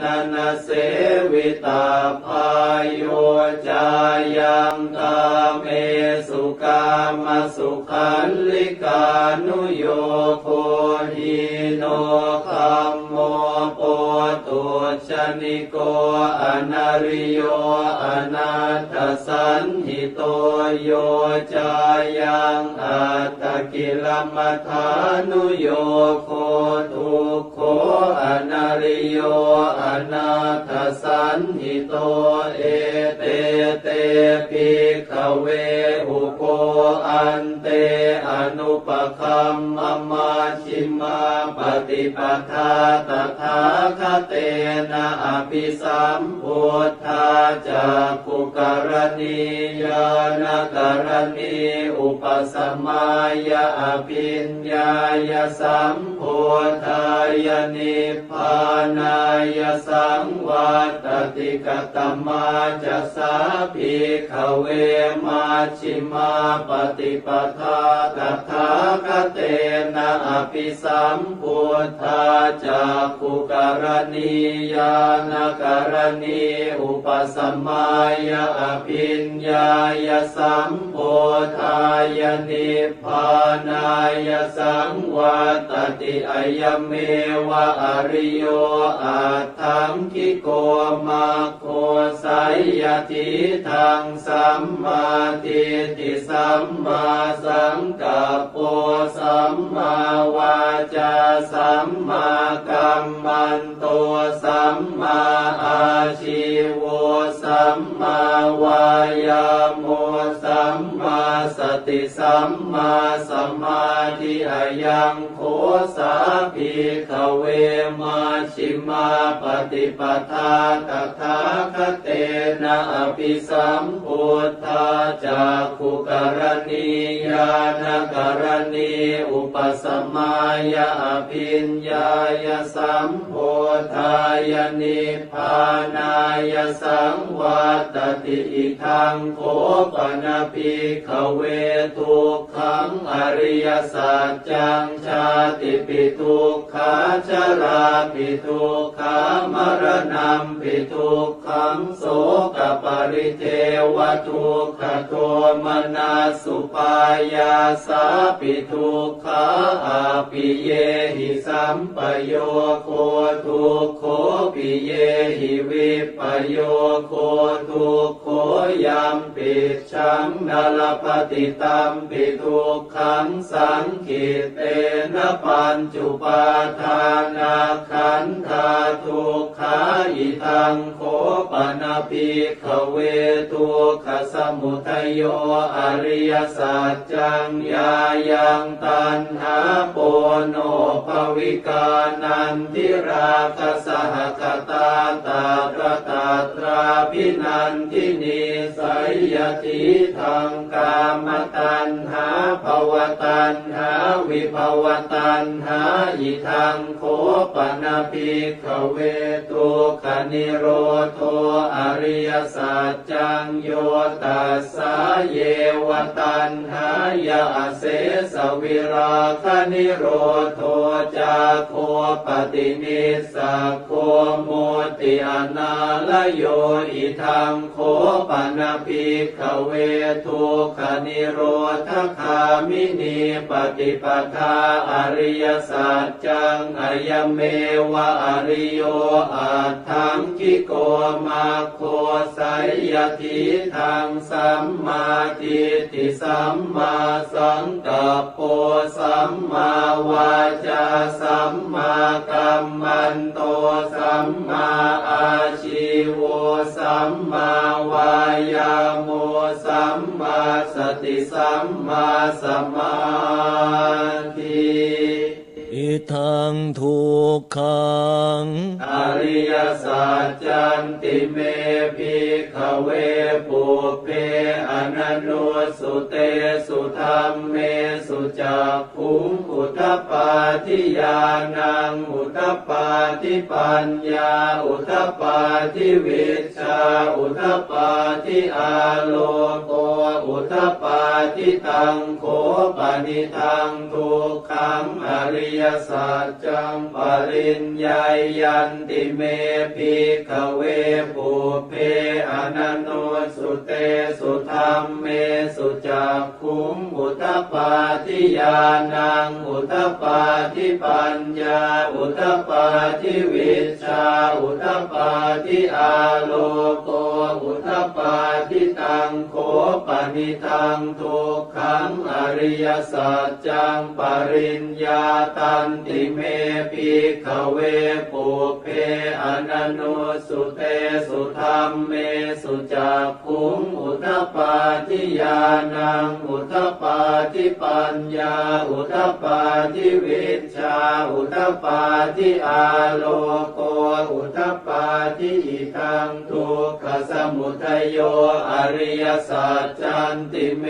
นะนะเสวิตาพายโยจายังกาเมสุกามสุขันลิกานุโยโคหิโนคัมโมโปตุชนิโกอนาริโยอนาถสันหิโตโยจายังอัตตกิลมัฏฐานุโยโคทุกโขอนาริโยอนาถสันหิโตเอเตเตภิกขเวอุโกอันเตอนุปคัมมมาชิมาปฏิปทาตถาคเตนะอภิสัมพุทธาจักขุกรณียานกรณีอุปสมัยอภิญญายสัมพุทธายนิพพานายสังวัตติกตมาจัสสาภิกขเวมาชิมาปฏิปทาตถาคเตนะอภิสัมพุทธาจักขุกรณียานกรณีอุปสมัยอภิญญายสัมพุทธายนิพพานายสังวัตติอายเมวะอริโยอัตถังคิโกมาโคสัยยทิทังสัมมาทิฏฐิสัมมาสังกัปโปสัมมาวาจาสัมมากัมมันโตสัมมาอาชีโวสัมมาวายาโมสัมมาสติสัมมาสมาธิอายังโคสาภิกขเวมาชิมาปฏิปทาตถาคเตนะอภิสัมพุทธาจักขุกรณียานกรณีอุปสมัยอภิญญายสัมพุทธายนิพพานายสังวัตติอิทังโคปนภิกขเวทุกขังอริยสัจจังชาติปิทุกขาชราปิทุกขามรณะปิทุกขังโสกปริเทวทุกขโทมนัสสุปายาสาปิทุกขาอาปิเยหิสัมปโยโคทุกโขปิเยหิวิปโยโคทุกโขยัมปิชังนลปฏิตัมปิทุกขังสังขิเตนะปัญจุปาทานาขันธาทุกขาอิทังโคปนภิกขเวทุกขสมุทัยโยอริยสัจจังยายังตัณหาโปโนภวิกานันทิราคะสหคตาตาตระตาตราภินันทินีสัยยทิทังกามตัณหาภวตัณหาวิภวตัณหาอิทังโคปนภิกขเวทุกขนิโรโธอริยสัจจังโยตัสสะเยวตัณหายาเสสวิราคนิโรโธจาโคปฏินิสสะโคโมติอนาลโยอิทังโคปนภิกขเวทุกขนิโรธคามินีปฏิปทาอริยสัจจังอายเมวะอริโยอัตถังคิโกมาโคสัยยทิทังสัมมาทิฏฐิสัมมาสังกัปโปสัมมาวาจาสัมมากัมมันโตสัมมาอาชีโวสัมมาวายาโมสัมมาสติสัมมาสมาธิอิทังทุกขังอริยสัจจันติเมภิกขเวปุพเพอนันโนสุเตสุธัมเมสุจักขุงอุทธปาทิญาณังอุทธปาทิปัญญาอุทธปาทิวิชชาอุทธปาทิอาโลโกอุทธปาทิตังโขปนิทังทุกขังอริยสัจจังปริญญายันติ ติเมภิกขเวปุพเพอนันโนสุเตสุธรรมเมสุจักขุงอุทธัปปาทิญาณังอุทธัปปาทิปัญญาอุทธัปปาทิวิชชาอุทธัปปาทิอาโลโกอุทธัปปาทิตังโฆปนิทังทุกขังอริยสัจจังปริญญาตันติเมภิกขเวปุพเพอนันโนสุเตสุธรรมเมสุจักขุงอุทธัปปาทิญาณังอุทธัปปาทิปัญญาอุทธัปปาทิวิชชาอุทธัปปาทิอาโลโกอุทธัปปาทิอิทังทุกขสมุทัยโยอริยสัจจันติเม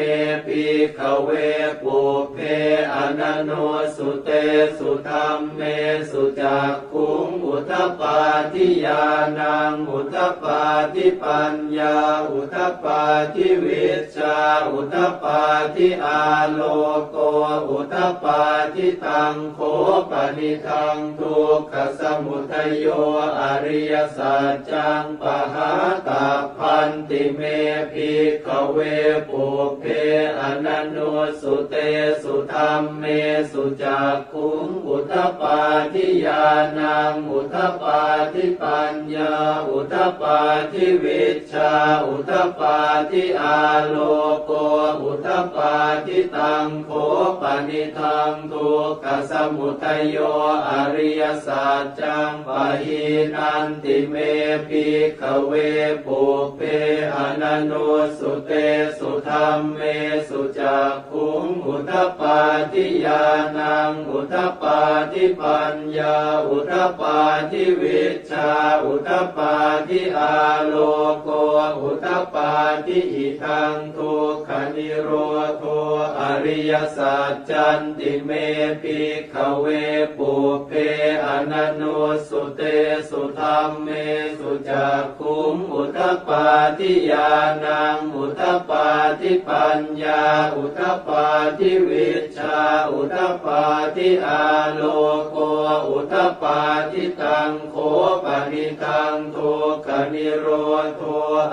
ภิกขเวปุพเพอนันโนสุเตสุธรรมเมสุจักขุงอุทธัปปาทิญาณังอุทธัปปาทิปัญญาอุทธัปปาทิวิชชาอุทธัปปาทิอาโลโกอุทธัปปาทิตังโฆปนิทังทุกขสมุทัยโยอริยสัจจังปหาตัพพันติเมภิกขเวปุพเพอนันโนสุเตสุธรรมเมสุจักขุงอุทธัปปาทิญาณังอุทธัปปาทิปัญญาอุทธัปปาทิวิชชาอุทธัปปาทิอาโลโกอุทธัปปาทิตังโฆปนิทังทุกขสมุทัยโยอริยสัจจังปะหินันติเมภิกขเวปุพเพอนันโนสุเตสุธรรมเมสุจักขุงอุทธัปปาทิญาณังอุทธัปปาทิปัญญาอุทธัปปาทิวิชชาอุทธัปปาทิอาโลโกอุทธัปปาทิอิทังทุกขนิโรโธอริยสัจจันติเมภิกขเวปุพเพอนันโนสุเตสุธรรมเมสุจักขุงอุทธัปปาทิญาณังอุทธัปปาทิปัญญาอุทธัปปาทิวิชชาอุทธัปปาทิอาโลโกอุทธัปปาทิตังโฆปนิทังทุกขนิโรโธ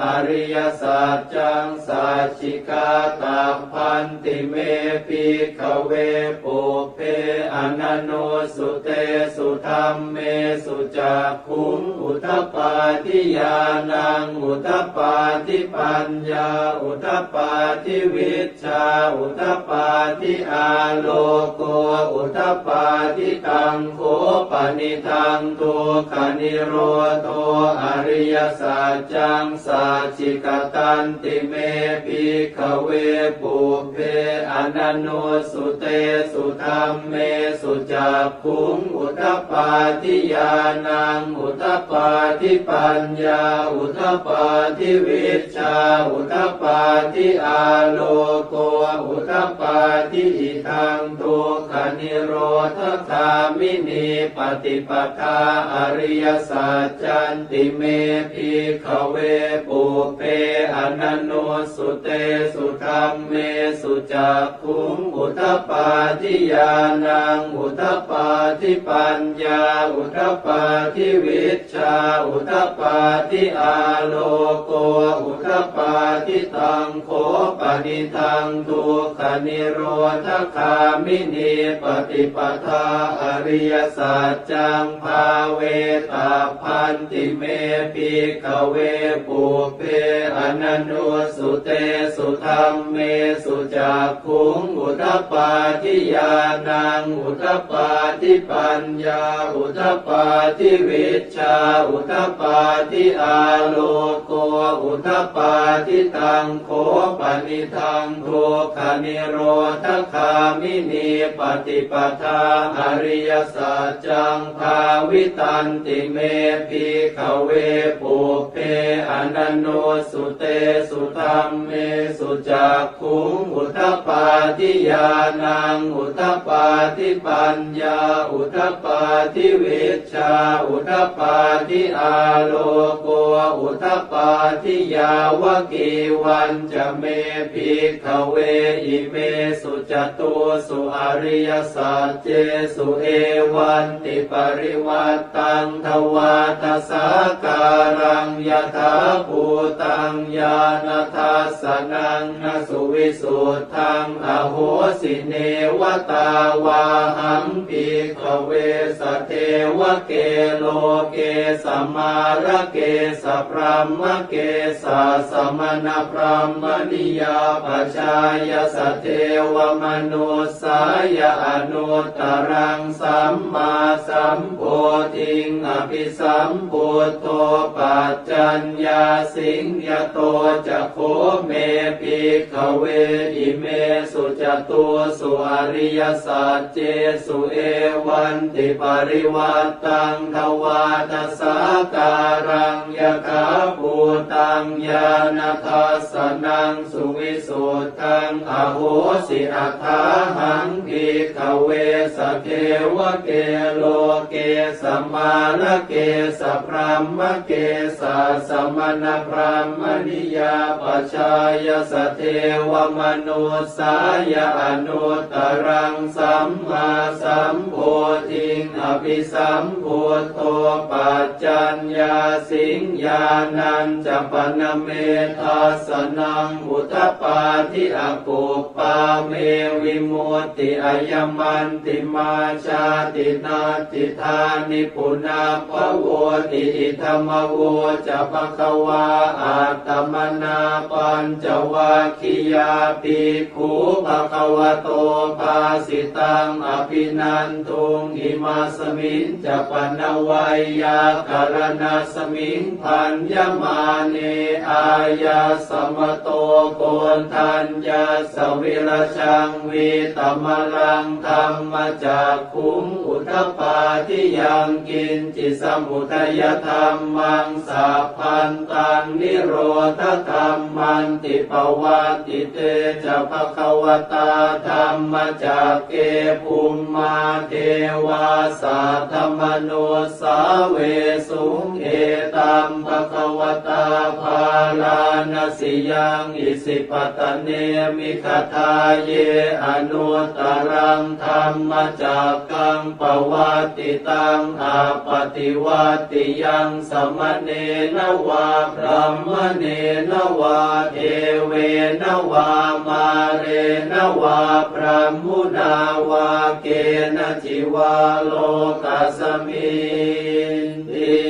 อริยสัจจังสัจฉิกาตัพพันติเมภิกขเวปุพเพอนันโนสุเตสุธรรมเมสุจักขุงอุทธัปปาทิญาณังอุทธัปปาทิปัญญาอุทธัปปาทิวิชชาอุทธัปปาทิอาโลโกอุทธัปปาทิตังโฆปนิทังทุกขนิโรโธอริยสัจจังสัจฉิกตันติเมภิกขเวปุพเพอนันโนสุเตสุธรรมเมสุจักขุงอุทธัปปาทิญาณังอุทธัปปาทิปัญญาอุทธัปปาทิวิชชาอุทธัปปาทิอาโลโกอุทธัปปาทิอิทังทุกขนิโรธคามินีปฏิปทาอริยสัจจันติเมภิกขเวปุพเพอนันโนสุเตสุธรรมเมสุจักขุงอุทธัปปาทิญาณังอุทธัปปาทิปัญญาอุทธัปปาทิวิชชาอุทธัปปาทิอาโลโกอุทธัปปาทิตังโฆปนิทังทุกขนิโรธคามินีปฏิปทาอริยสัจจังภาเวตาพันติเมภิกขเวปุพเพอนันโนสุเตสุธรรมเมสุจักขุงอุทธัปปาทิญาณังอุทธัปปาทิปัญญาอุทธัปปาทิวิชชาอุทธัปปาทิอาโลโกอุทธัปปาทิตังโฆปนิทังทุกขนิโรธคามินีปฏิปทาอริยสัจจังภาวิตันติเมภิกขเวปุพเพอนันโนสุเตสุธรรมเมสุจักขุงอุทธัปปาทิญาณังอุทธัปปาทิปัญญาอุทธัปปาทิวิชชาอุทธัปปาทิอาโลโกอุทธัปปาทิยาวกีวันจะเมภิ ภิกขเวอิเมสุจตุสุอริยสัจเจสุเอวันติปริวัตตังทวาทสาการังยถาภูตังญาณทัสสนังนสุวิสุทธังอโหสิเนวตาวาหังภิกขเวสเทวเกโลเกสมาระเกสพรหมเกสสมณพรหมนิยาปัจจายสเทวมนุสายอนุตตรังสัมมาสัมโพธิงอภิสัมพุทโธปัจจัญญาสิงยโตจะโคเมภิกขเวอิเมสุจตุสุอริยสัจเจสุเอวันติปริวัตตังทวาทสาการังยถาภูตังญาณทัสสนังสุวิสุทธังอโหสิอัฏฐาหังภิกขเวสเทวเกโลเกสมาระเกสพรหมเกสสมณพราหมณิยาปัจจายสเทวมนุสายอนุตตรังสัมมาสัมโพธิงอภิสัมพุทโธปัจจัญญาสิงญาณัญจะปนเมทัสสนังอุทปปาทิอกุปปาเมวิมุตติอายมันติมาชาตินาติธานิปุนาภโวติอิธรรมโวจะภควาอาตมนาปัญจวัคคียาภิกขุภควโตภาสิตังอภินันทุงอิมาสมิงจะปนวัยยาการณาสมิงพันยมาเนอายาสมโตโกนทัญญาสวิรชังวิตมลังธรรมจากขุงอุทปปาทิยังกินจิสมุทัยธรรมังสัพพันตังนิโรธธรรมันติปวัตติเตจะภควตาธรรมจากเกภูมิมาเทวาสัทธมโนสาเวสุงเอตัมภควตาภาลานสิยังอิสิปตเนมิคทาเยอนุตตรังธรรมจากกังปวัตติตังอาปฏิวัติยังสมเนนวาพระมเนนวาเทเวนวามาเรนวาพระมุนาวาเกณจิวาโลกัสมินติ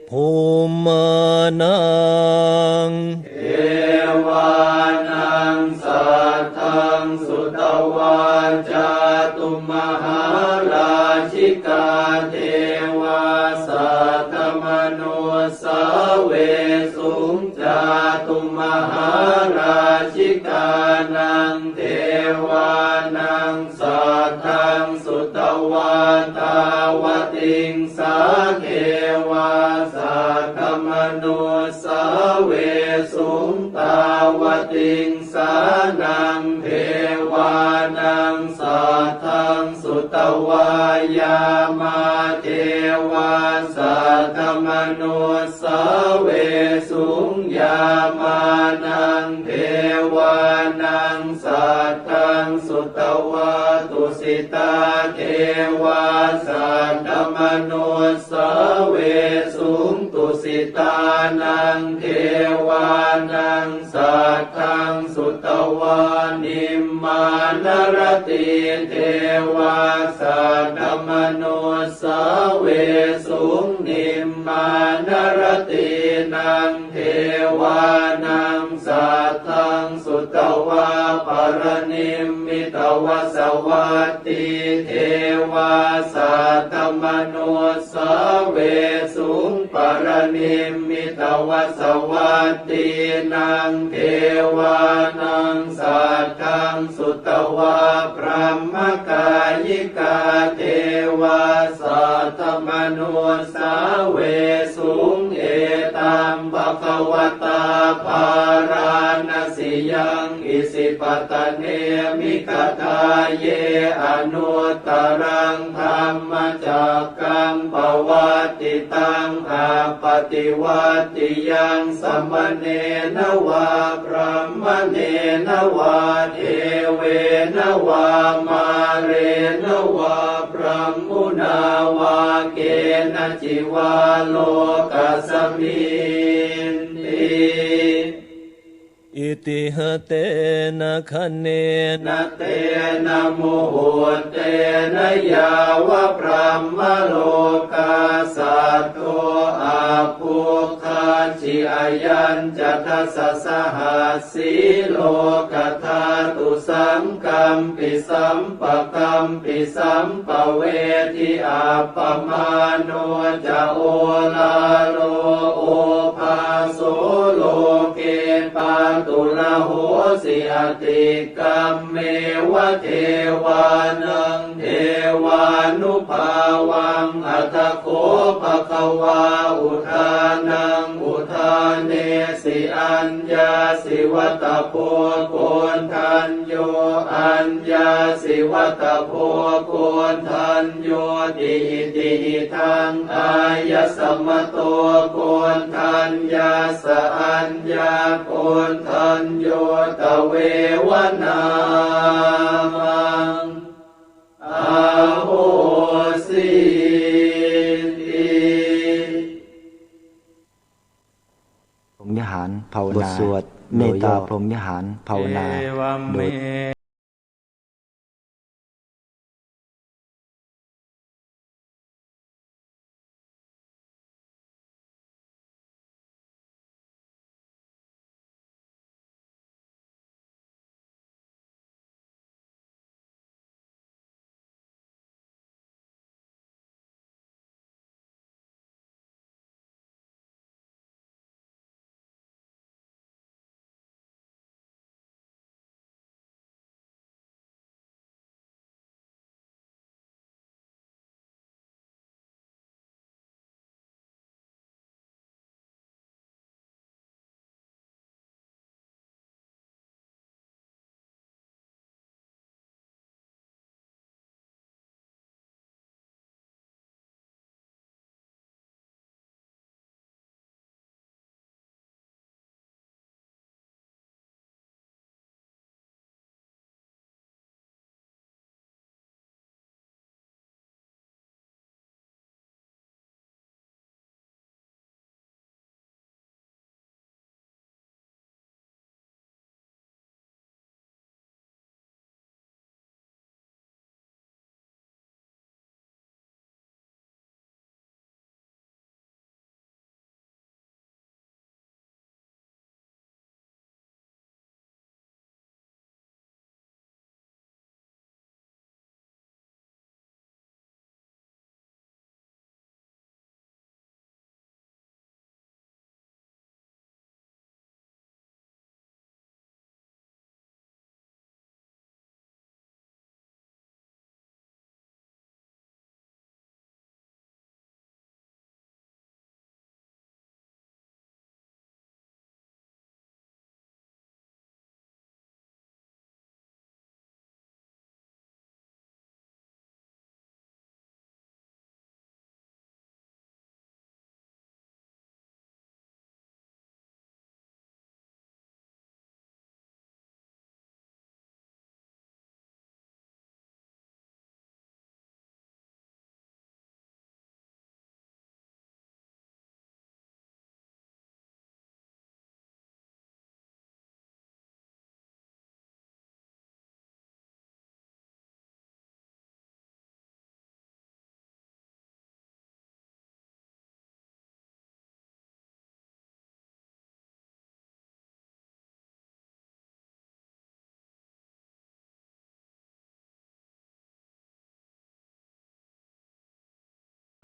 ภูมานังเอวานังสัทธังสุตวาจาตุมหาราชิกาเทวาสัทธมโนสาเวสุงจาตุมหาราชิกานังเทวานังสัทธังสุตวาตาวติงสาเทวาสัทธมโนสาเวสุงตาวติงสานังเทวานังสัทธังสุตวายามาเทวาสัทธมโนสาเวสุงยามานังเทวานังสัทธังสุตวาตุสิตาเทวาสัทธมโนสาเวสุงตุสิตานังเทวานังสัทธังสุตวานิมมานรติเทวาสัทธมโนสาเวสุงนิมมานรตินังเทวานังสัทธังสุตวาปรนิมมิตวสวัตติเทวาสัทธมโนสาเวสุงปรนิมมิตวสวัตตินังเทวานังสัทธังสุตวาพระมกายิกาเทวาสัทธมโนสาเวสุงเอตัมภควตาภาราณสิ ติยังอิสิปตเนมิกทาเยอนุตตรังธรรมจักกังปวัตติตังอาปฏิวัติยังสัมมเนนวาพรหมเนนวาเทเวนวามาเรนวาพรหมุนาวาเกณจิวาโลกัสสมินติอิติหะเตนะคะเนนะเตนะโมโหเตนะยาวะพรหมโลกาสัตโตอาภูคาจิอายัญจทัสสะสหัสสีโลกธาตุสังกัมปิสัมปะกัมปิสัมปะเวทิอาปมาโนจะโอลาโลโอภาโสโลเกปาตุระโหสิอติกัมเมวะเทวานังเทวานุภาวังอัตโคภควาอุทานังอุทานเนสิอัญญาสิวัตโพโกนทันโยอัญญาสิวัตโพโกนทันโยติติทังอายสมโตโกนทันยาสอัญญาโกนทันโยตเววนามังอาโหสิพรหมวิหารภาวนาบทสวดเมตตาพรหมวิหารภาวนาโดย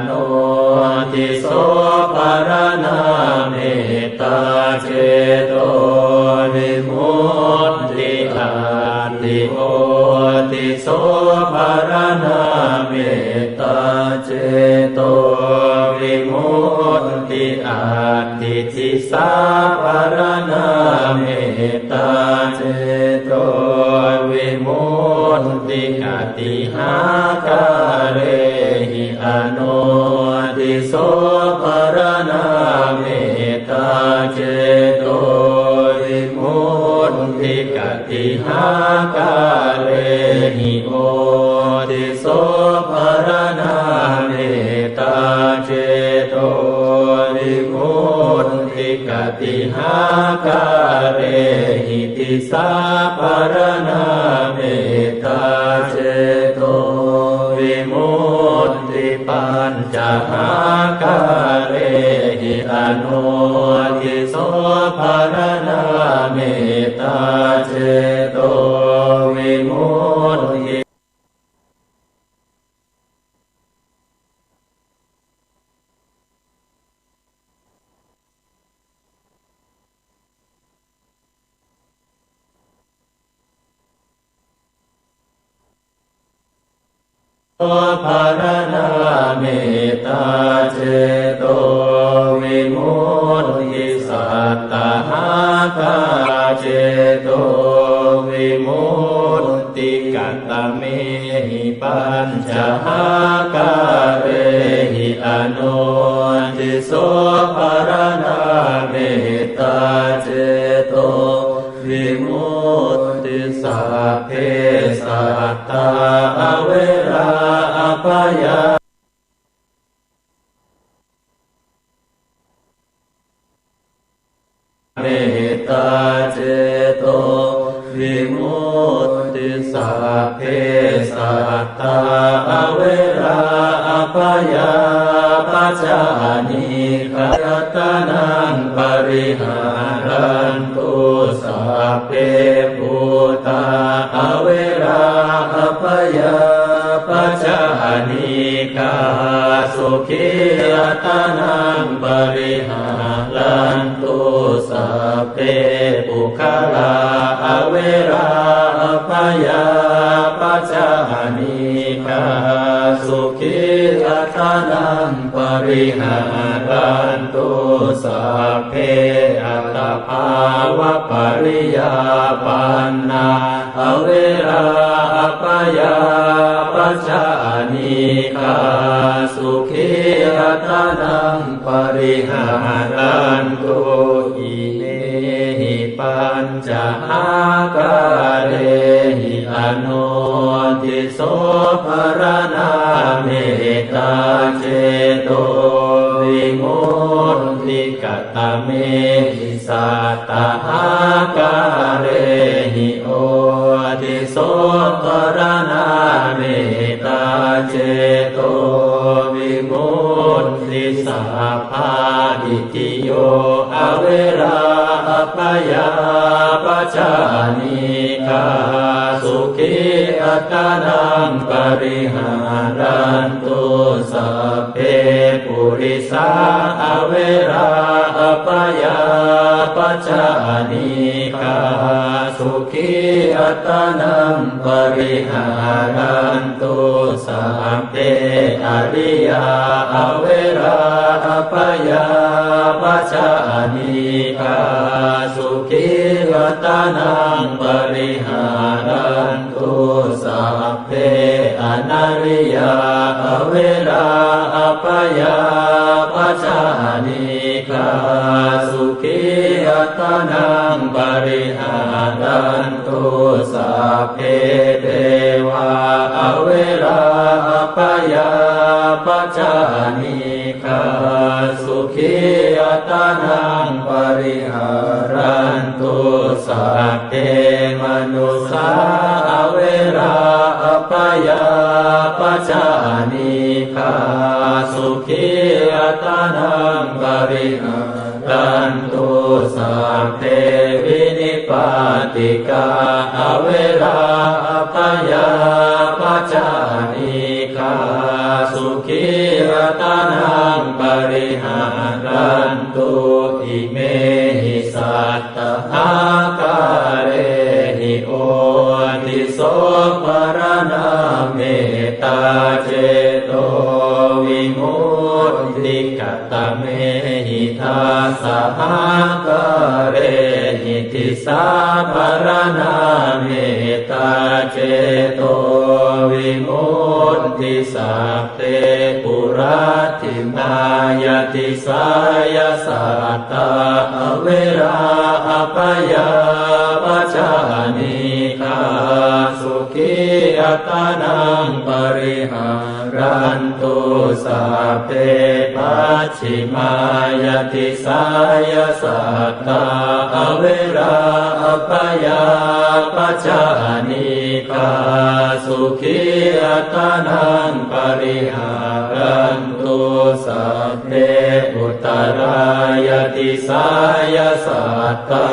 โนติโสภารณาเมตตาเจโตวิมุตติอาติโอติโสภารณาเมตตาเจโตวิมุ ตติอาทิทิสาภารณาเมตตาเจโตวิมุตติกติหาคาเรหิอนุติโสภารณาเมตตาเจโตวิมุตติกติหาคาเรหิโอติโสภารณาเมตตาเจโตวิมุตติกติหาคาเรหิติสาภารณาเมตตาเจโตวิมุตติปัญจหาคาเรหิอนุทิโสภารณาเมตตาเจโตวิมุตติภารณาเมตตาเจโตวิมุตติสัตตหาคาเจโตวิมุตติกัตตเมหิปัญจหาคาเรหิอนุทิโสภารณาเมตตาเจโตวิมุตติสัพเพสัตตาอเวราอภยาเมตตาเจโตวิมุตติสัพเพสัตตาอเวราอภยาปัจจานิขยตนังปริหารันตุสัพเพปุตตาอเวราอภยาปัจจานิกาสุขียตนังปริหารันตุสัพเพปุคลาอเวราอภยาปัจจานิกาสุขียตนังปริหารันตุสัพเพอัตตภาวะปริยาปันนาอเวราอภยาปัจจานิกาสุขียตนังปริหารันตุอิเมหิปัญจหาคาเรหิอนุทิโสภารณาเมตตาเจโตวิมุตติกัตตเมหิสัตตหาคาเรหิโอทิโสภารณาเมตตาเจโตวิมุตติสัพพาดิติโยอเวราอภยาปัจจานิกาสุขีอัตตนังปริหารันตุสัพเพปุริสาอเวราอภยาปัจจานิกาสุขีอัตตนังปริหารันตุสัพเพอริยาอเวราอภยาปัจจานิกาสุขีอัตตนังปริหารันตุสัพเพอนาริยาอเวราอภยาปัจจานิกาสุขีอัตตนังปริหารันตุสัพเพเทวาอเวราอภยาปัจจานิกาสุขีอัตตนังปริหารันตุสัพเพมนุสาอเวราอภยาปัจจานิกาสุขีอัตตนังปริหารันตุสัพเพวินิปาติกาอเวราอภยาปัจจานิกาสุขีอัตตนังปริหารันตุอิเมหิสัตตหาคาเรหิโอติโสภารณาเมตตาเจโตวิมุตติกัตต เมหิทาสหกเรหิติสาภารณาเมตตาเจโตวิมุตติสัพเพปุราติมายติสายสัตตาอเวราอปยาปัจจานิกาสุขีอัตตานังปริหารันตุสัพเพปัจฉิมายติสายสัตตาอเวราอปยาปัจจานิกาสุขีอัตตานังปริหารันตุสัพเพอุตตรายติสายสัตตา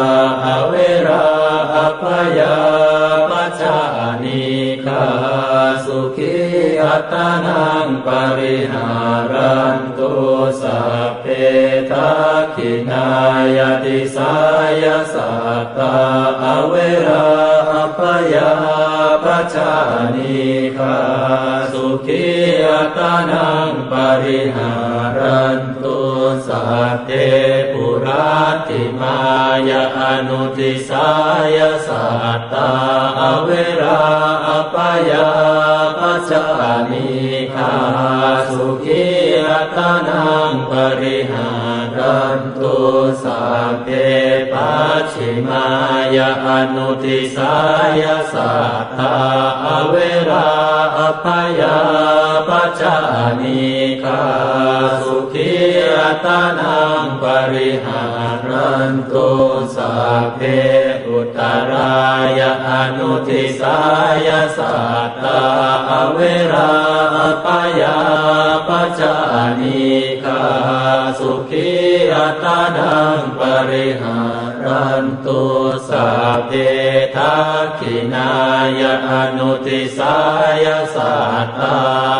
อเวราอปยาปัจจานิกาสุขีอัตตานังปริหารันตุสัพเพทักขินายติสายสัตตาอเวราอปยาปัจจานิกาสุขีอัตตานังปริหารันตุสัพเพปุราติมายาอนุติสายสัตตาอเวราอปยาปัจจานิกาสุขีอัตตานังปริหารันตุสัพเพปัจฉิมายาอนุติสายสัตตาอเวราอปยาปัจจานิกาสุขีอัตตานังปริหารันตุสัพเพอุตตรายาอนุติสายสัตตาอเวราอปยาปัจจานิกาสุขีอัตตานังปริหารันตุสัพเพทักขินายาอนุติสายสัตตา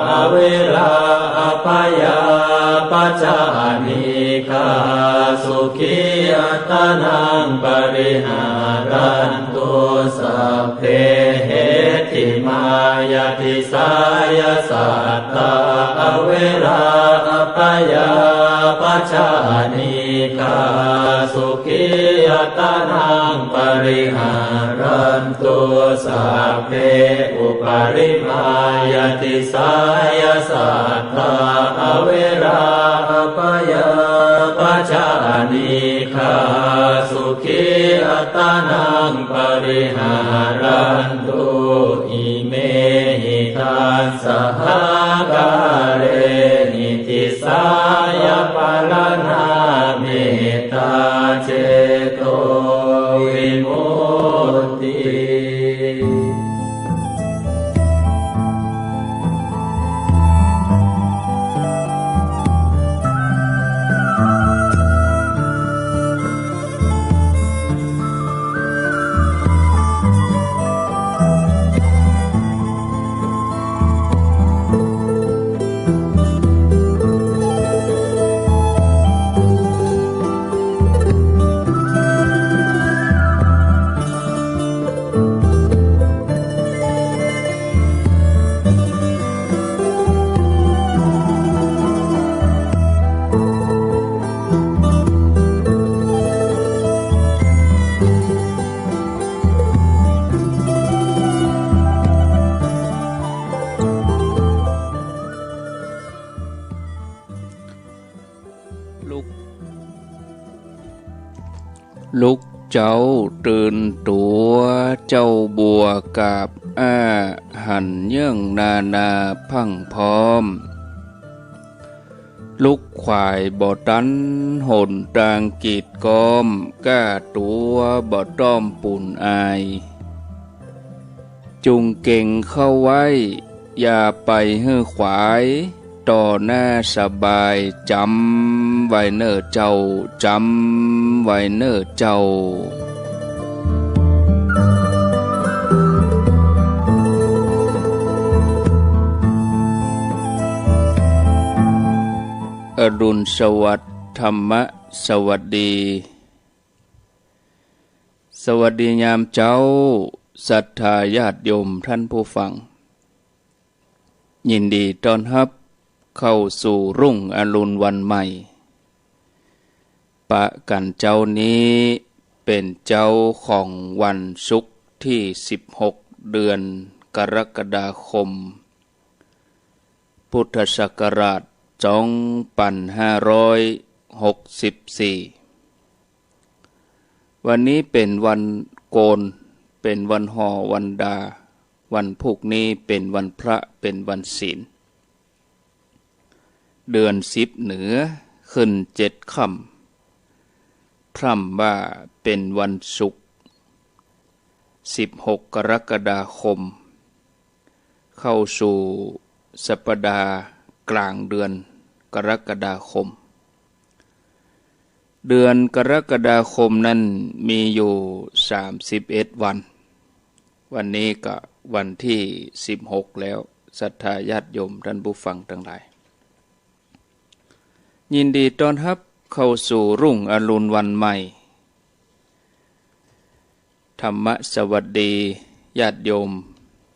อเวราอปยาปัจจานิกาสุขีอัตตานังปริหารันตุสัพเพเหติมายติสายสัตตาอเวราอปยาปัจจานิกาสุขีอัตตานังปริหารันตุสัพเพอุปาริมายติสายสัตตาอเวราอปยาปัจจานิกาสุขีอัตตานังปริหารันตุอิเมหิทัสสหกเรหิติสายปารณาเมตตาเจโตวิมุตติ ลุกเจ้าตื่นตัวเจ้าบัวกับหันเยื่องนาพังพร้อมลุกขวายบ่ตันหนตางกีดกอมก้าตัวบ่ต้อมปุ่นอายจุงเก่งเข้าไว้อย่าไปฮื้อขวายต่อหน้าสบายจำไว้เน้อเจ้าจำไว้เน้อเจ้าอรุณสวัสดิ์ธรรมสวัสดีสวัสดียามเจ้าศรัทธาญาติโยมท่านผู้ฟังยินดีต้อนรับเข้าสู่รุ่งอรุณวันใหม่ ปะกันเจ้านี้เป็นเจ้าของวันศุกร์ที่16เดือนกรกฎาคมพุทธศักราช2564วันนี้เป็นวันโกนเป็นวันห่อวันดาวันพุกนี้เป็นวันพระเป็นวันศีลเดือน10เหนือขึ้น7ค่ำพร่ำว่าเป็นวันศุกร์16กรกฎาคมเข้าสู่สัปดาห์กลางเดือนกรกฎาคมเดือนกรกฎาคมนั้นมีอยู่31วันวันนี้ก็วันที่16แล้วศรัทธาญาติโยมท่านผู้ฟังทั้งหลายยินดีต้อนรับเข้าสู่รุ่งอรุณวันใหม่ธรรมสวัสดีญาติโยม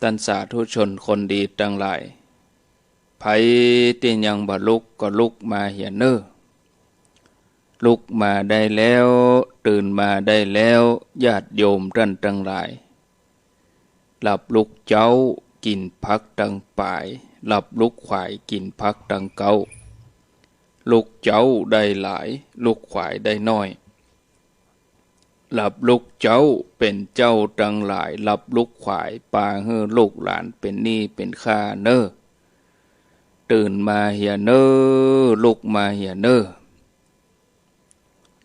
ท่านสาธุชนคนดีทั้งหลายไผที่ยังบ่ลุกก็ลุกมาเหียเน้อลุกมาได้แล้วตื่นมาได้แล้วญาติโยมท่านทั้งหลายหลับลุกเจ้ากินพักตังป่ายหลับลุกขวายกินพักตังเก้าลูกเจ้าได้หลายลูกขวายได้น้อยหลับลูกเจ้าเป็นเจ้าตังหลายหลับลูกขวายปาเฮือลูกหลานเป็นหนี้เป็นค่าเน้อตื่นมาเหียเน้อลุกมาเหียเน้อ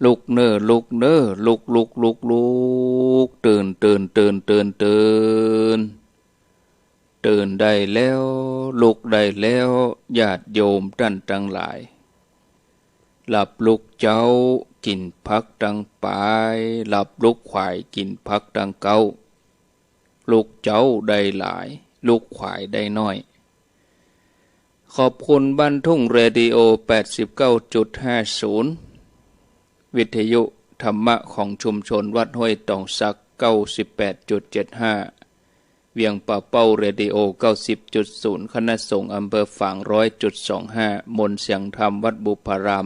ลุกเน้อลุกเน้อลุกลุกลุกลุกตื่นตื่นตื่นตื่นตื่นตื่นได้แล้วลุกได้แล้วญาติโยมท่านทั้งหลายหลับลุกเจ้ากินพักดังปายหลับลุกขวายกินพักดังเก้าลุกเจ้าได้หลายลุกขวายได้น้อยขอบคุณบ้านทุ่งเรดิโอ 89.50 วิทยุธรรมะของชุมชนวัดห้วยตองสัก 98.75 เวียงป่าเป้าเรดิโอ 90.0 คณะสงฆ์อำเภอฝาง 100.25 มนต์เสียงธรรมวัดบุพาราม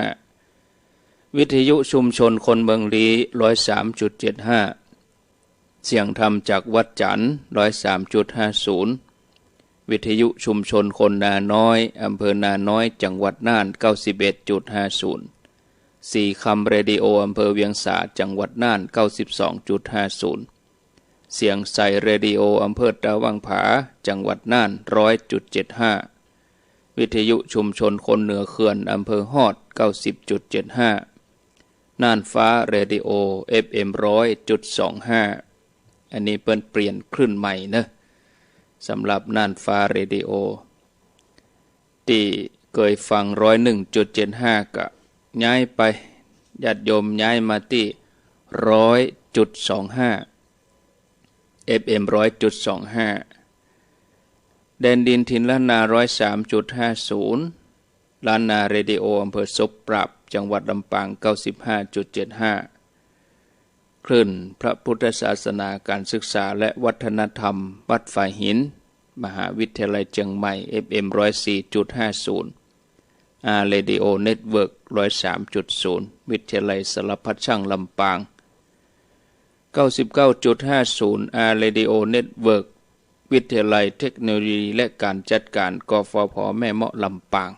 106.25 วิทยุชุมชนคนเมืองลี 103.75 เสียงธรรมจากวัดจันทร์ 103.50 วิทยุชุมชนคนนาน้อยอำเภอนาน้อยจังหวัดน่าน 91.50 สี่คำเรดิโออำเภอเวียงสาจังหวัดน่าน 92.50เสียงใสเรดิโออำเภอตะวังผาจังหวัดน่าน 100.75 วิทยุชุมชนคนเหนือเขื่อนอำเภอฮอด 90.75 น่านฟ้าเรดิโอ FM 100.25 อันนี้เปลี่ยนคลื่นใหม่นะสำหรับน่านฟ้าเรดิโอที่เคยฟัง 101.75 ก็ย้ายไปญาติโยมย้ายมาที่ 100.25 FM 100.25 แดนดินถิ่นล้านนา 103.50 ล้านนาเรดิโออำเภอศพปราบจังหวัดลำปาง 95.75 คลื่นพระพุทธศาสนาการศึกษาและวัฒนธรรมวัดฝ่ายหินมหาวิทยาลัยเชียงใหม่ FM 104.50 อาเรดิโอเน็ตเวิร์ก 103.0 วิทยาลัยสารพัดช่างลำปาง99.50 อาร์เรดิโอเน็ตเวิร์กวิทยาลัยเทคโนโลยีและการจัดการกฟผ.แม่เมาะลำปาง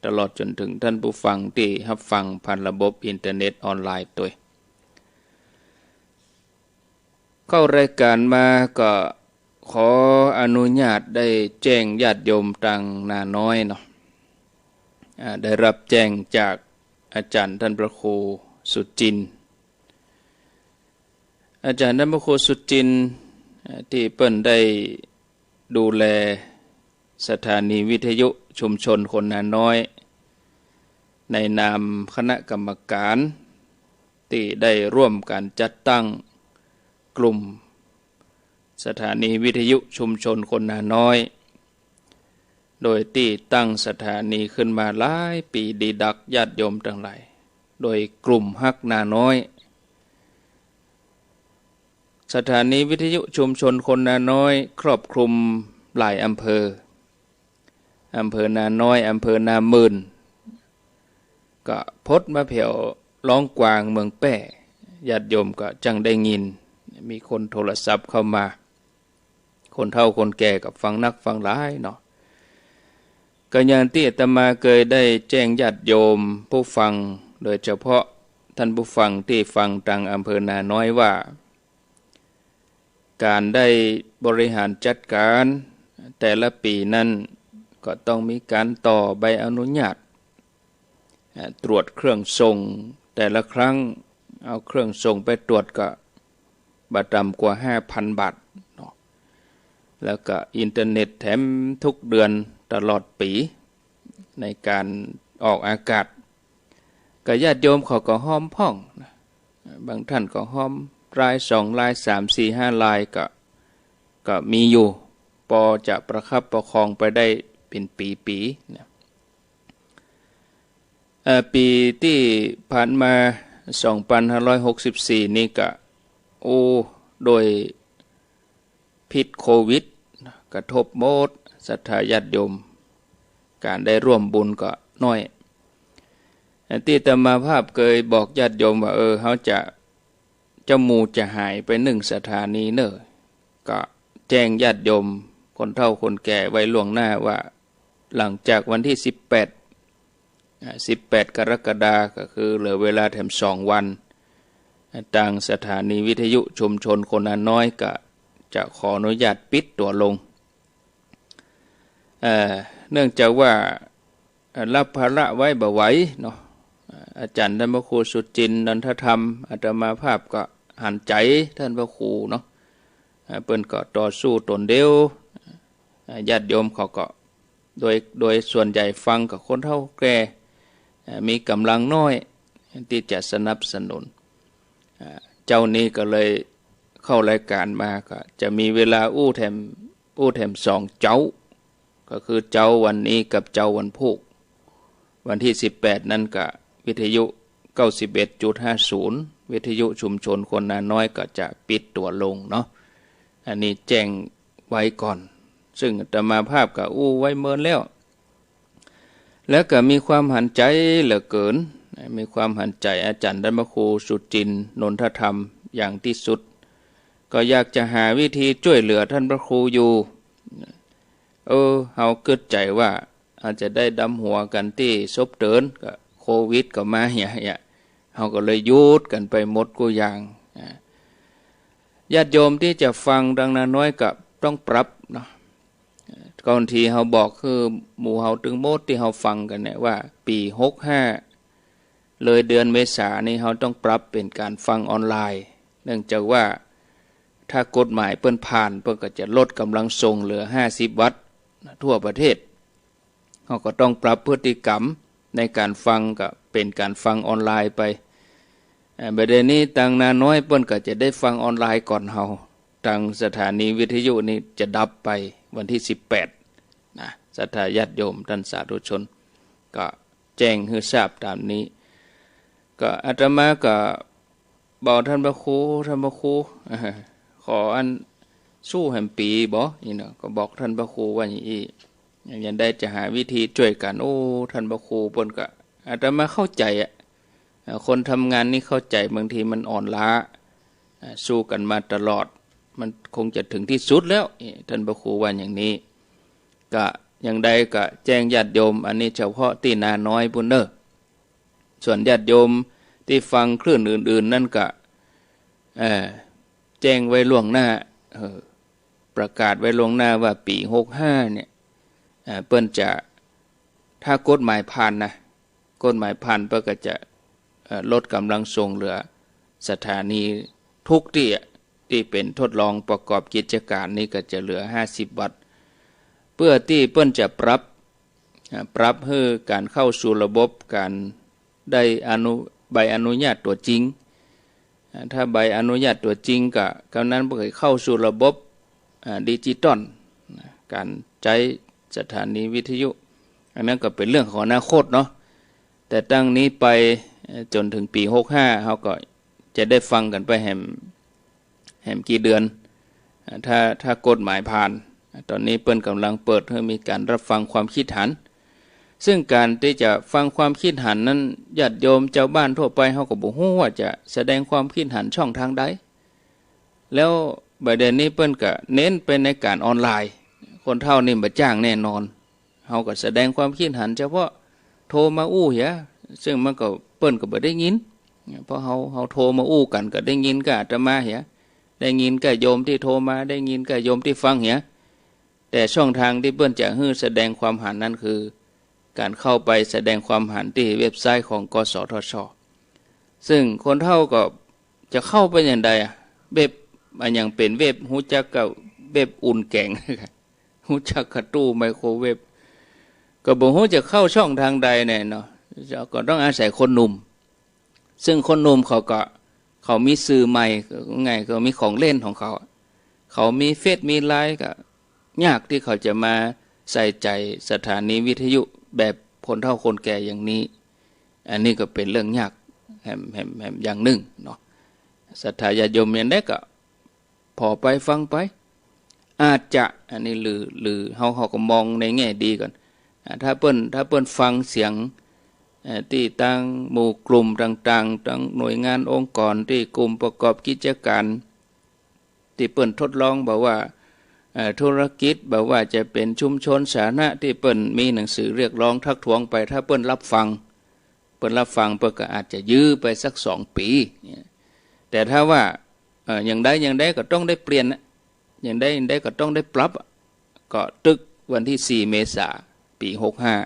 ตลอดจนถึงท่านผู้ฟังที่รับฟังผ่านระบบอินเทอร์เน็ตออนไลน์ตัวเข้ารายการมาก็ขออนุญาตได้แจ้งญาติโยมตังนาน้อยเนาะได้รับแจ้งจากอาจารย์ท่านพระครูสุจินต์อาจารย์ท่านพระครูสุจินต์ที่เปิ้นได้ดูแลสถานีวิทยุชุมชนคนนาน้อยในนามคณะกรรมการที่ได้ร่วมการจัดตั้งกลุ่มสถานีวิทยุชุมชนคนนาน้อยโดยที่ตั้งสถานีขึ้นมาหลายปีดีดักญาติโยมทั้งหลายโดยกลุ่มฮักนาน้อยสถานีวิทยุชุมชนคนนาน้อยครอบคลุมหลายอำเภอนาน้อยอำเภอนามื่น ก็พดมาเผียวร้องกวางเมืองแป้ญาติโยมก็จังได้ยินมีคนโทรศัพท์เข้ามาคนเฒ่าคนแก่กับฟังนักฟังหลายเนาะก็อย่างที่อาตมาเคยได้แจ้งญาติโยมผู้ฟังโดยเฉพาะท่านผู้ฟังที่ฟังทางอำเภอนาน้อยว่าการได้บริหารจัดการแต่ละปีนั้นก็ต้องมีการต่อใบอนุญาตตรวจเครื่องส่งแต่ละครั้งเอาเครื่องส่งไปตรวจก็บ่ต่ำกว่า 5,000 บาทเนาะแล้วก็อินเทอร์เน็ตแถมทุกเดือนตลอดปีในการออกอากาศก็ญาติโยมเขาก็ห้อมพ่องบางท่านก็ห้อมราย2ราย3 4 5รายก็มีอยู่พอจะประคับประคองไปได้เป็นปีๆนะปีที่ผ่านมา2564นี่ก็โดยพิษโควิดกระทบหมดศรัทธาญาติโยมการได้ร่วมบุญก็น้อยที่อาตมาภาพเคยบอกญาติโยมว่าเขาจะหมู่จะหายไป1สถานีเนอะก็แจ้งญาติโยมคนเฒ่าคนแก่ไว้ล่วงหน้าว่าหลังจากวันที่18กรกฎาคมก็คือเหลือเวลาแถม2วันทางสถานีวิทยุชุมชนคนน้อยก็จะขออนุญาตปิดตัวลงเนื่องจากว่ารับภาระไว้บ่ไหวเนาะอาจารย์ท่านพระครูสุจินต์นันทธรรมอาตมาภาพก็หันใจท่านพระครูเนาะเปิ้นก็ต่อสู้ตนเดียวญาติโยมเขาก็โดยส่วนใหญ่ฟังกับคนเฒ่าแก่มีกำลังน้อยที่จะสนับสนุนเจ้านี้ก็เลยเข้ารายการมาก็จะมีเวลาอู้แถม2เจ้าก็คือเจ้าวันนี้กับเจ้าวันพุธวันที่18นั้นก็วิทยุ 91.50 วิทยุชุมชนคนนาน้อยก็จะปิดตัวลงเนาะอันนี้แจ้งไว้ก่อนซึ่งอาตมาภาพก็อู้ไว้เมินแล้วก็มีความหันใจเหลือเกินมีความหันใจอาจารย์ท่านพระครูสุจินต์นนทธรรมอย่างที่สุดก็อยากจะหาวิธีช่วยเหลือท่านพระครูอยู่เฮาคิดใจว่าอาจจะได้ดำหัวกันที่ซบเตินก็โควิดก็มาเนี่ยเฮาก็เลยยุดกันไปหมดกูอย่างญาติโยมที่จะฟังดังนั้นน้อยก็ต้องปรับเนาะก่อนที่เฮาบอกคือหมู่เฮาถึงหมดที่เฮาฟังกันเนี่ยว่าปี65เลยเดือนเมษายนนี้เฮาต้องปรับเป็นการฟังออนไลน์เนื่องจากว่าถ้ากฎหมายเปิ้นผ่านเปิ้นก็จะลดกำลังส่งเหลือ50 วัตต์ทั่วประเทศเขาก็ต้องปรับพฤติกรรมในการฟังก็เป็นการฟังออนไลน์ไปประเด็นนี้ทางนาน้อยเปิ้นก็จะได้ฟังออนไลน์ก่อนเฮาทางสถานีวิทยุนี้จะดับไปวันที่18นะศรัทธาญาติโยมท่านสาธุชนก็แจ้งให้ทราบตามนี้ก็อาตมาก็บอกท่านพระครูขออันสู้แห่งปีบ่นี่เนาะก็บอกท่านพระครูว่าอย่างนี้ยังได้จะหาวิธีช่วยกันท่านพระครูเพิ่นก็อาตมาเข้าใจคนทำงานนี่เข้าใจบางทีมันอ่อนล้าสู้กันมาตลอดมันคงจะถึงที่สุดแล้วท่านพระครูว่าอย่างนี้ก็อย่างใดก็แจ้งญาติโยมอันนี้เฉพาะที่นาน้อยพุ่นเด้อส่วนญาติโยมที่ฟังคลื่นอื่นๆนั่นก็แจ้งไว้ล่วงหน้าประกาศไว้ล่วงหน้าว่าปี65เนี่ยเปิ้นจะถ้ากฎหมายผ่านนะกฎหมายผ่านเปิ้นก็จะลดกำลังส่งเหลือสถานีทุกที่เป็นทดลองประกอบกิจการนี้ก็จะเหลือ50 วัตต์เพื่อที่เปิ้นจะปรับให้การเข้าสู่ระบบการได้ใบอนุญาตตัวจริงถ้าใบอนุญาตตัวจริงก็กำนั้นเพื่อเข้าสู่ระบบดิจิตอลการใช้สถานีวิทยุอันนั้นก็เป็นเรื่องของอนาคตเนาะแต่ตั้งนี้ไปจนถึงปี65เขาก็จะได้ฟังกันไปแหมกี่เดือนถ้ากฎหมายผ่านตอนนี้เปิ้นกำลังเปิดให้มีการรับฟังความคิดเห็น ซึ่งการที่จะฟังความคิดหันนั้นญาติโยมเจ้าบ้านทั่วไปเขาก็บ่ฮู้ว่าจะแสดงความคิดหันช่องทางใดแล้วประเด็นนี้เปิ้นก็เน้นไปในการออนไลน์คนเฒ่านี่บ่จ้างแน่นอนเฮาก็แสดงความคิดหันเฉพาะโทรมาอู้เหียซึ่งมันก็เปิ้นก็บ่ได้ยินเพราะเฮาโทรมาอู้กันก็ได้ยินก็อาตมาเหียได้ยินก็โยมที่โทรมาได้ยินก็โยมที่ฟังเหียแต่ช่องทางที่เปิ้นจะแสดงความหันนั้นคือการเข้าไปแสดงความหันที่เว็บไซต์ของกสทช.ซึ่งคนเฒ่าก็จะเข้าไปอย่างใดเว็บอันยังเป็นเว็บฮู้จักกับเว็บอุ่นแกงฮู้จักกับตู้ไมโครเวฟก็บ่ฮู้จะเข้าช่องทางใดแน่เนาะก็ต้องอาศัยคนหนุ่มซึ่งคนหนุ่มเขามีสื่อใหม่ไงก็มีของเล่นของเขามีเฟซมีไลน์ก็ยากที่เขาจะมาใส่ใจสถานีวิทยุแบบคนเฒ่าคนแก่อย่างนี้อันนี้ก็เป็นเรื่องยากแหมอย่างหนึ่งเนาะศรัทธาญาติโยมอย่างใดก็พอไปฟังไปอาจจะอันนี้หรือเฮาก็มองในแง่ดีก่อนถ้าเปิ้นฟังเสียงที่ตั้งหมู่กลุ่มต่างๆทั้งหน่วยงานองค์กรที่กลุ่มประกอบกิจการที่เปิ้นทดลองบอกว่าธุรกิจบอกว่าจะเป็นชุมชนสาธารณะที่เปิ้นมีหนังสือเรียกร้องทักท้วงไปถ้าเปิ้นรับฟังเปิ้นก็อาจจะยื้อไปสัก2 ปีแต่ถ้าว่าอย่างใดก็ต้องได้เปลี่ยนอย่างใดก็ต้องได้ปรับก็ตึกวันที่4 เมษายน ปี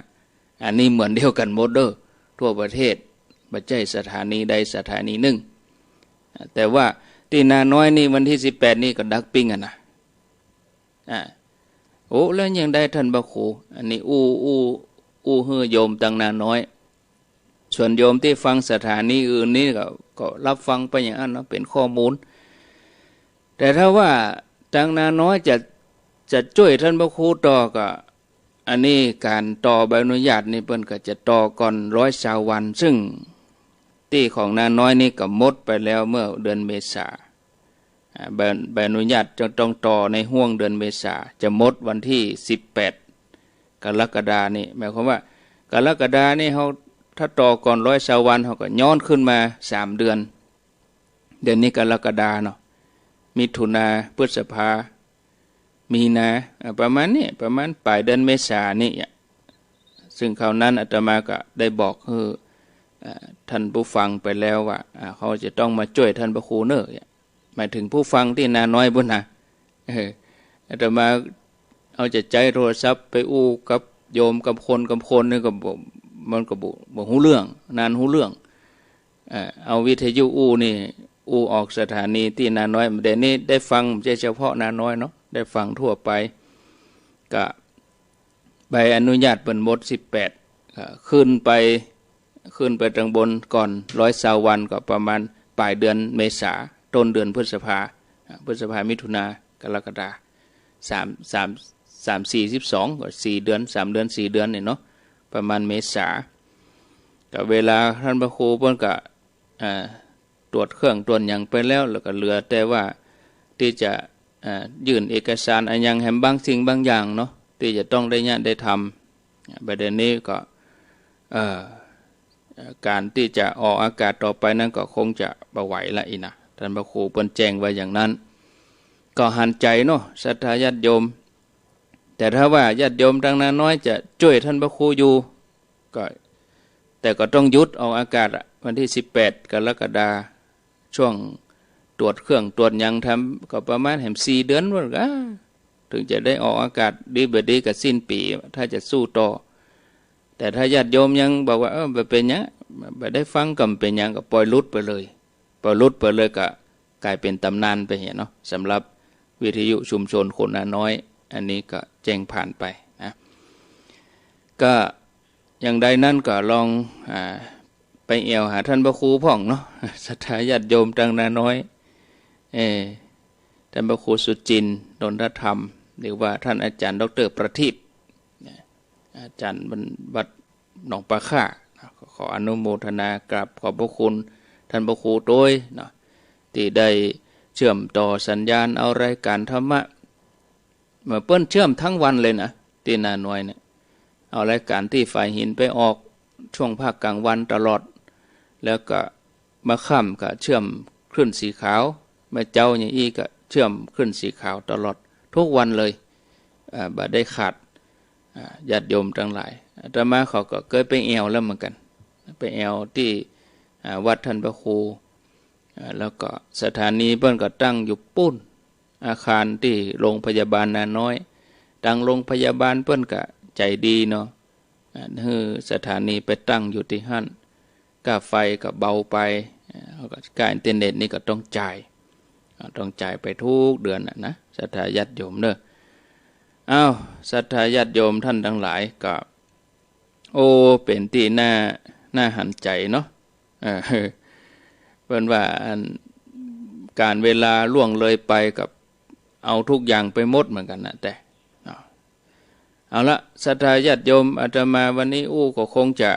65อันนี้เหมือนเดียวกันหมดเด้อทั่วประเทศบ่ใช่สถานีใดสถานีหนึ่งแต่ว่าที่นาน้อยนี่วันที่18นี่ก็ดักปิ้งนะโอ้แล้วยังได้ท่านบะครูอันนี้อู้ฮือโยมตังนาน้อยส่วนโยมที่ฟังสถานีอื่นนี่ก็รับฟังไปอย่างนั้นเนาะเป็นข้อมูลแต่ถ้าว่าตังนาน้อยจะช่วยท่านบะครูต่อก็อันนี้การต่อใบอนุญาตนี่เพิ่นก็จะต่อก่อน120 วันซึ่งที่ของนาน้อยนี่ก็หมดไปแล้วเมื่อเดือนเมษาใบอนุญาตจะต้องต่อในห่วงเดือนเมษาจะหมดวันที่18 กรกฎาคมนี่หมายความว่ากรกฎาคมนี่เฮาถ้าต่อก่อน120 วันเฮาก็ย้อนขึ้นมา3 เดือนนี้กรกฎาคมเนาะมิถุนาพฤษภามีนาประมาณนี้ประมาณปลายเดือนเมษายนนี่ซึ่งคราวนั้นอาตมาก็ได้บอกท่านผู้ฟังไปแล้วว่าเขาจะต้องมาช่วยท่านพระครูเนอะหมายถึงผู้ฟังที่นาน้อยบุญนะอาตมาเอาจะใจโทรศัพท์ไปอู้กับโยมกับคนนี่ก็มันก็บ่ฮู้เรื่องนานฮู้เรื่องเอาวิทยุอู้นี่อู้ออกสถานีที่นาน้อยเดี๋ยวนี้ได้ฟังไม่ใช่เฉพาะนาน้อยเนาะได้ฟังทั่วไปก็ใบอนุญาตเปิ่นหมด18ขึ้นไปทางบนก่อน120 วันก็ประมาณปลายเดือนเมษาต้นเดือนพฤษภามิถุนากรกฎาคม3 4 12ก็4 เดือน3 เดือน4 เดือนนี่เนาะประมาณเมษาก็เวลาท่านพระครูเพิ่นก็ตรวจเครื่องตรวจหยังไปแล้วก็เหลือแต่ว่าที่จะยื่นเอกสารอันยังแหมบางสิ่งบางอย่างเนาะที่จะต้องได้ทำประเด็นนี้ก็การที่จะออกอากาศต่อไปนั้นก็คงจะบ่ไหวละอีนะท่านพระครูเปิ้นแจ้งไว้อย่างนั้นก็หันใจเนาะศรัทธาญาติโยมแต่ถ้าว่าญาติโยมทางนาน้อยจะช่วยท่านพระครูอยู่ก็แต่ก็ต้องหยุดออกอากาศวันที่18 กรกฎาคมช่วงตรวจเครื่องตรวจยังทำก็ประมาณแหม4 เดือนว่าถึงจะได้ออกอากาศดีบ่ดีก็สิ้นปีถ้าจะสู้ต่อแต่ถ้าญาติโยมยังบอกว่าบ่เป็นหยังบ่ได้ฟังก็เป็นหยังก็ปล่อยลุดไปเลยก็กลายเป็นตำนานไปเนาะสำหรับวิทยุชุมชนคนนาน้อยอันนี้ก็แจ้งผ่านไปนะก็อย่างใดนั้นก็ลองไปเอวหาท่านพระครูพ่องเนาะศรัทธาญาติโยมทางนาน้อยท่านพระครูสุจินต์นนทธรรมหรือว่าท่านอาจารย์ดร.ประทีปอาจารย์วัดหนองปลาค่าขออนุโมทนากราบขอบพระคุณท่านพระครูโดยเนาะที่ได้เชื่อมต่อสัญญาณเอารายการธรรมะมาเปิ้นเชื่อมทั้งวันเลยนะที่นาน้อยเนี่ย เอารายการที่ฝ่ายหินไปออกช่วงภาคกลางวันตลอดแล้วก็มาค่ำก็เชื่อมคลื่นสีขาวมาเจ้าอย่างอี้ก็เชื่อมคลื่นสีขาวตลอดทุกวันเลยบ่ได้ขาดญาติโยมทั้งหลายอาตมาเขาก็เคยไปแอวแล้วเหมือนกันไปแอวที่วัดท่านพระครูแล้วก็สถานีเปิ้นก็ตั้งอยู่ปุ้นอาคารที่โรงพยาบาลนาน้อยตั้งโรงพยาบาลเปิ้นก็ใจดีเนาะคือสถานีไปตั้งอยู่ที่หั่นค่าไฟก็เบาไปค่าอินเทอร์เน็ตนี่ก็ต้องจ่ายไปทุกเดือนนะศรัทธาญาติโยมเด้ออ้าวศรัทธาญาติโยมท่านทั้งหลายก็โอ้เป็นที่น่าหันใจเนาะเพิ่นว่าการเวลาล่วงเลยไปกับเอาทุกอย่างไปหมดเหมือนกันนะแต่เอาละศรัทธาญาติโยมอาตมาวันนี้ก็คงจะ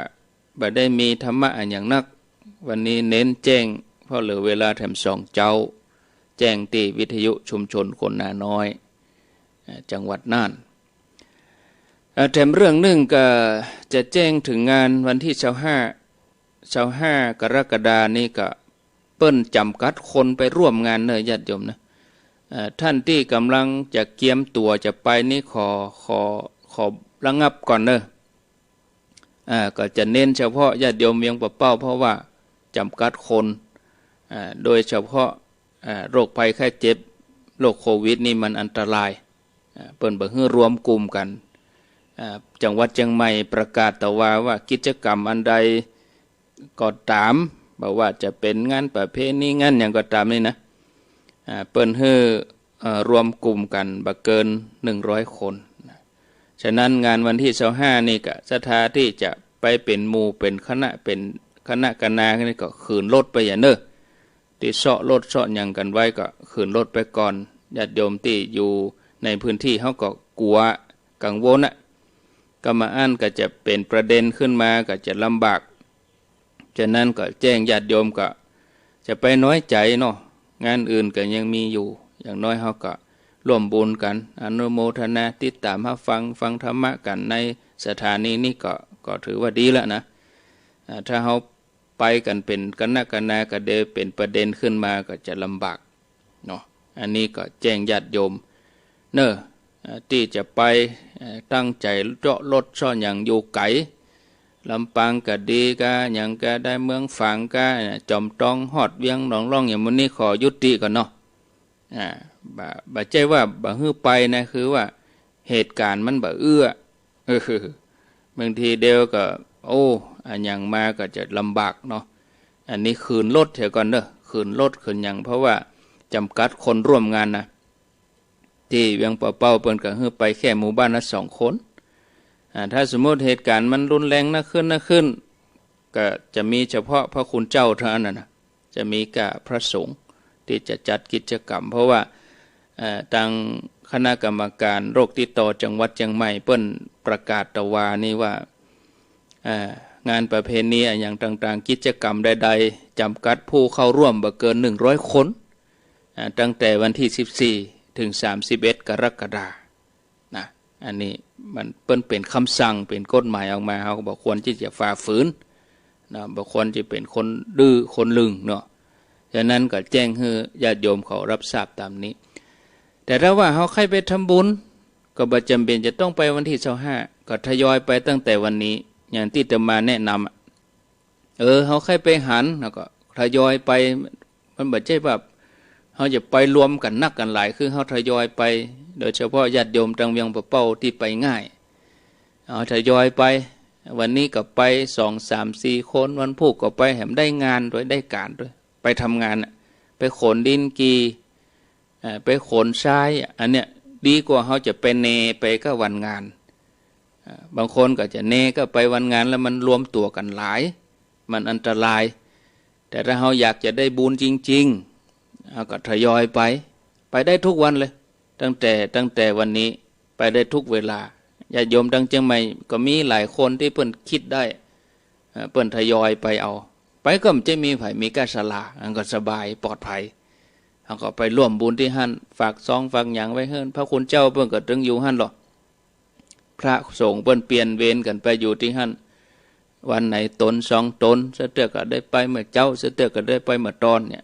บ่ได้มีธรรมะอย่างนักวันนี้เน้นแจ้งเพราะเหลือเวลาแถม2เจ้าแจ้งที่วิทยุชุมชนคนนาน้อยจังหวัดน่านแถมเรื่องหนึ่งก็จะแจ้งถึงงานวันที่25กรกฎาคมนี้ก็เปิ้นจำกัดคนไปร่วมงานเนยญาติโยมนะท่านที่กำลังจะเกียมตัวจะไปนี่ขอระงับก่อนเนอะก็จะเน้นเฉพาะญาติโยมเวียงปะเป้าเพราะว่าจำกัดคนโดยเฉพาะโรคภัยไข้เจ็บโรคโควิดนี่มันอันตรายเปิ้นบ่ฮื้อรวมกลุ่มกันจังหวัดเชียงใหม่ประกาศแต่ว่ากิจกรรมอันใดก็ตามบอกว่าจะเป็นงานประเพณีงานอย่างก็ตามนี่นะเปิ้นฮื้อรวมกลุ่มกันบ่เกิน100คนฉะนั้นงานวันที่25นี่ก็ศรัทธาที่จะไปเป็นหมู่เป็นคณะคณะนี่ก็ขืนรถไปอย่าเน้อที่เซาะรถเซาะหยังกันไว้ก็ขืนรถไปก่อนญาติโยมที่อยู่ในพื้นที่เฮาก็กลัวกังวลก็มาอ่านก็จะเป็นประเด็นขึ้นมาก็จะลำบากฉะนั้นก็แจ้งญาติโยมก็จะไปน้อยใจเนาะงานอื่นก็ยังมีอยู่อย่างน้อยเฮาก็ร่วมบุญกันอนุโมทนาติดตามรับฟังธรรมะกันในสถานีนี้ก็ถือว่าดีแล้วนะถ้าเฮาไปกันเป็นคณะก็เดเป็นประเด็นขึ้นมาก็จะลำบากเนาะอันนี้ก็แจ้งญาติโยมเนอะที่จะไปตั้งใจเจาะรถซ่อนอย่างอยู่ไกลลำปางก็ดีก็อย่างก็ได้เมืองฝางก็จอมตองฮอดเวียงหนองร่องอย่างมื้อนี้ขอยุติก่อนเนาะบ่ใจว่าบ่ฮื้อไปนะคือว่าเหตุการณ์มันบ่เอื้อบางทีเดียวก็อันอย่างมาก็จะลำบากเนาะอันนี้คืนรถเถอะก่อนเด้อคืนรถคืนอย่างเพราะว่าจำกัดคนร่วมงานนะที่เวียงปะเป้าเปิ้นก็ฮื้อไปแค่หมู่บ้านละ2คนถ้าสมมติเหตุการณ์มันรุนแรงขึ้นก็จะมีเฉพาะพระคุณเจ้าเท่านั้นนะจะมีกับพระสงฆ์ที่จะจัดกิจกรรมเพราะว่าทางคณะกรรมการโรคติดต่อจังหวัดเชียงใหม่เปิ้นประกาศตะวานี่ว่างานประเพณีอย่างต่างๆกิจกรรมใดๆจำกัดผู้เข้าร่วมบ่เกิน100คนตั้งแต่วันที่14ถึง31กรกฎาคมนะอันนี้มันเปิ้นเป็นคำสั่งเป็นกฎหมายออกมาเฮาก็บ่ควรที่จะฝ่าฝืนนะบ่ควรจะเป็นคนดื้อคนลึงเนาะฉะนั้นก็แจ้งให้ญาติโยมเขารับทราบตามนี้แต่ถ้าว่าเฮาใครไปทำบุญก็บ่จำเป็นจะต้องไปวันที่25ก็ทยอยไปตั้งแต่วันนี้อย่างที่จะมาแนะนำเฮาใครไปหันแล้วก็ทยอยไปมันบ่ใช่แบบเฮาจะไปรวมกันนักกันหลายคือเฮาทยอยไปโดยเฉพาะญาติโยมทางเวียงปะเป้าที่ไปง่ายทยอยไปวันนี้ก็ไป2 3 4คนวันพุธก็ไปแถมได้งานด้วยได้การด้วยไปทำงานไปขนดินกีไปขนทรายอันเนี้ยดีกว่าเฮาจะไปเนไปก็วันงานบางคนก็จะเนก็ไปวันงานแล้วมันรวมตัวกันหลายมันอันตรายแต่ถ้าเฮาอยากจะได้บุญจริงๆเฮาก็ทยอยไปได้ทุกวันเลยตั้งแต่วันนี้ไปได้ทุกเวลาญาติโยมดังเชียงใหม่ก็มีหลายคนที่เพิ่นคิดได้เพิ่นทยอยไปเอาไปก็มันจะมีไผมีกาศลาอันก็สบายปลอดภัยเฮาก็ไปร่วมบุญที่หั่นฝากซองฝากหยังไว้เฮิ่นพระคุณเจ้าเพิ่นก็ตึงอยู่หั่นหรอก พระสงฆ์เปิ้นเปลี่ยนเวรกันไปอยู่ที่หั่นวันไหนตน2 ตนเสเตือก็ได้ไปเมื่อเจ้าเสเตือก็ได้ไปเมื่อตอนเนี่ย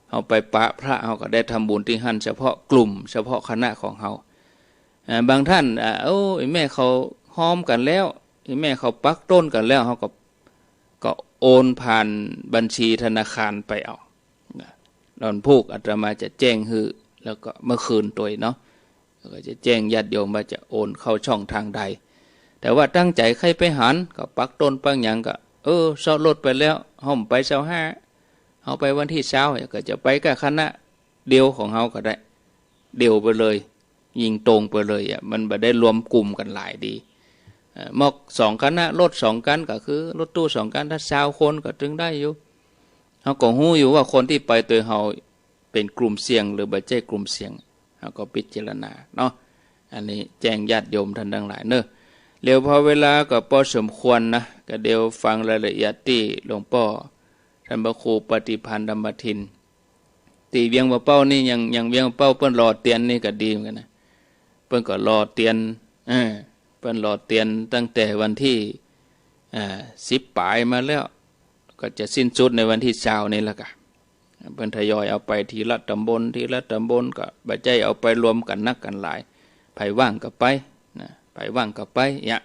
เฮาไปปะพระเฮาก็ได้ทำบุญที่หั่นเฉพาะกลุ่มเฉพาะคณะของเฮาบางท่านโอ้ยแม่เขาห้อมกันแล้วแม่เขาปักต้นกันแล้วเฮาก็โอนผ่านบัญชีธนาคารไปเอาตอนพูกอาตมาจะแจ้งฮือแล้วก็เมื่อคืนตัวเนาะก็จะแจ้งญาติโยมว่าจะโอนเข้าช่องทางใดแต่ว่าตั้งใจใครไปหันก็ปักต้นปักหยังก็เซารถไปแล้วห้อมไป25เฮาไปวันที่20ก็จะไปกับคณะเดียวของเฮาก็ได้เดียวไปเลยยิงตรงไปเลยมันบ่ได้รวมกลุ่มกันหลายดีมอก2คณะรถ2คันก็คือรถตู้2คันถ้า20คนก็ถึงได้อยู่เฮาก็ฮู้อยู่ว่าคนที่ไปตัวเฮาเป็นกลุ่มเสี่ยงหรือบ่ใช่กลุ่มเสี่ยงเฮาก็พิจารณาเนาะอันนี้แจ้งญาติโยมท่านทั้งหลายเนอะเร็วพอเวลาก็พอสมควรนะก็เดี๋ยวฟังรายละเอียดที่หลวงพ่อท่านพระครูปฏิพันธ์ธรรมทินตีเวียงบ่เป้านี่ยังเวียงเป้าเปิ้นรอเตียนนี่ก็ดีเหมือนกันนะเปิ้นก็รอเตียนเปิ้นรอเตียนตั้งแต่วันที่10ปลายมาแล้วก็จะสิ้นสุดในวันที่20นี่ละกะเพิ่นทยอยเอาไปทีละตำบลก็บ่ใจเอาไปรวมกันนักกันหลายไผว่างก็ไปนะไผว่างก็ไปเนี่ย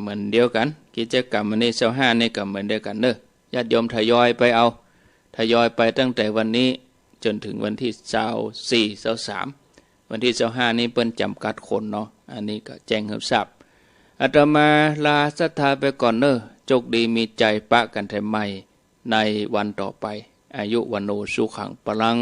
เหมือนเดียวกันกิจกรรมอันนี้25นี่ก็เหมือนเดียวกันเด้อญาติโยมทยอยไปเอาทยอยไปตั้งแต่วันนี้จนถึงวันที่24 23วันที่25นี้เปิ้นจำกัดคนเนาะอันนี้ก็แจ้งให้ทราบอาตมาลาศรัทธาไปก่อนเนอะโชคดีมีใจปะกันแต่ใหม่ในวันต่อไปอายุวันโนสุขังพลัง